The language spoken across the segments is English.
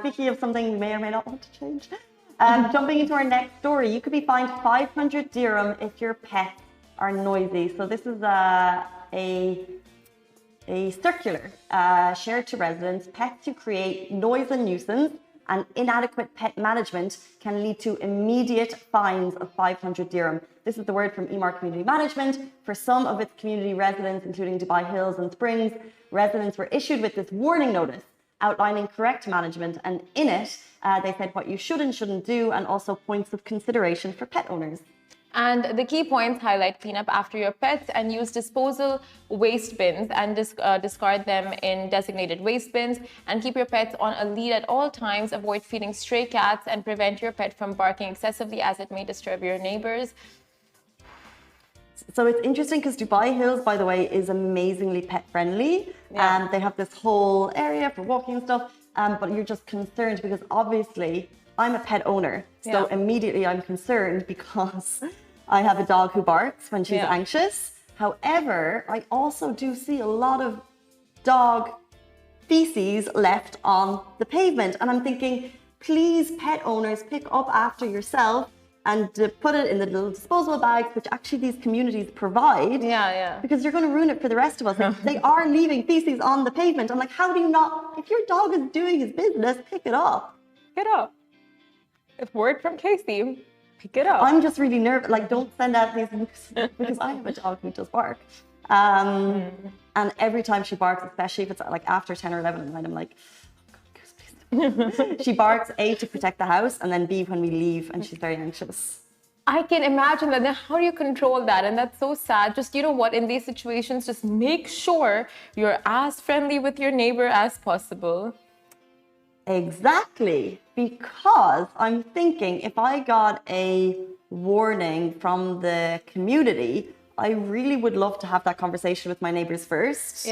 speaking of something we may or may not want to change, jumping into our next story, you could be fined 500 dirham if your pets are noisy. So this is a circular shared to residents. Pets who create noise and nuisance and inadequate pet management can lead to immediate fines of 500 dirham. This is the word from Emaar Community Management. For some of its community residents, including Dubai Hills and Springs, residents were issued with this warning notice outlining correct management, and in it, they said what you should and shouldn't do, and also points of consideration for pet owners. And the key points highlight clean up after your pets and use disposal waste bins and discard them in designated waste bins, and keep your pets on a lead at all times. Avoid feeding stray cats and prevent your pet from barking excessively as it may disturb your neighbors. So it's interesting because Dubai Hills, by the way, is amazingly pet friendly. And they have this whole area for walking and stuff. But you're just concerned because obviously I'm a pet owner. So immediately I'm concerned because I have a dog who barks when she's anxious. However, I also do see a lot of dog feces left on the pavement. And I'm thinking, please, pet owners, pick up after yourself and put it in the little disposable bags, which actually these communities provide. Because you're going to ruin it for the rest of us. Like, they are leaving feces on the pavement. I'm like, how do you not, if your dog is doing his business, pick it up. Pick it up. If word from Casey, pick it up. I'm just really nervous. Like, don't send out these because I have a dog who does bark. And every time she barks, especially if it's like after 10 or 11 at night, I'm like, she barks, A, to protect the house, and then B, when we leave, and she's very anxious. I can imagine that. Then how do you control that? And that's so sad. Just, you know what, in these situations, just make sure you're as friendly with your neighbor as possible. Exactly. Because I'm thinking if I got a warning from the community, I really would love to have that conversation with my neighbors first.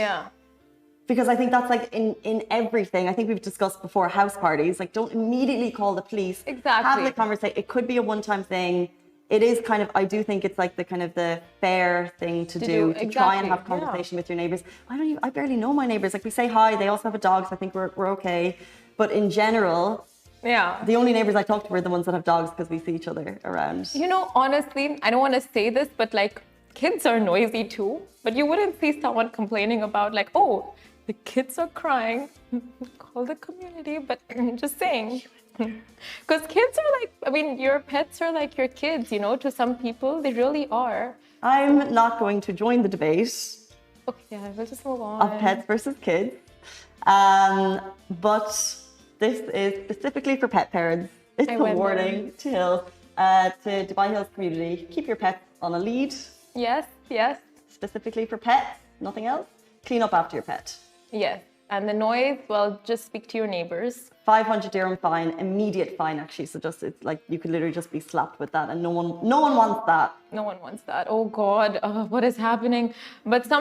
Because I think that's like in everything. I think we've discussed before, house parties, like don't immediately call the police. Exactly. Have the conversation. It could be a one-time thing. It is kind of, I do think it's like the kind of the fair thing to do to try and have conversation with your neighbors. I barely know my neighbors. Like we say hi, they also have a dog, so I think we're okay. But in general, the only neighbors I talk to are the ones that have dogs because we see each other around. You know, honestly, I don't want to say this, but like kids are noisy too. But you wouldn't see someone complaining about like, oh, the kids are crying. Call the community, but just saying. Because kids are like, I mean, your pets are like your kids, you know, to some people, they really are. I'm not going to join the debate. Okay, we'll just move on. Of pets versus kids. But this is specifically for pet parents. It's a warning to Dubai Hills community. Keep your pets on a lead. Yes. Specifically for pets, nothing else. Clean up after your pet. Yes. And the noise, well, just speak to your neighbors. 500 dirham fine, immediate fine actually. So just, it's like you could literally just be slapped with that, and no one wants that. No one wants that. Oh God, what is happening? But some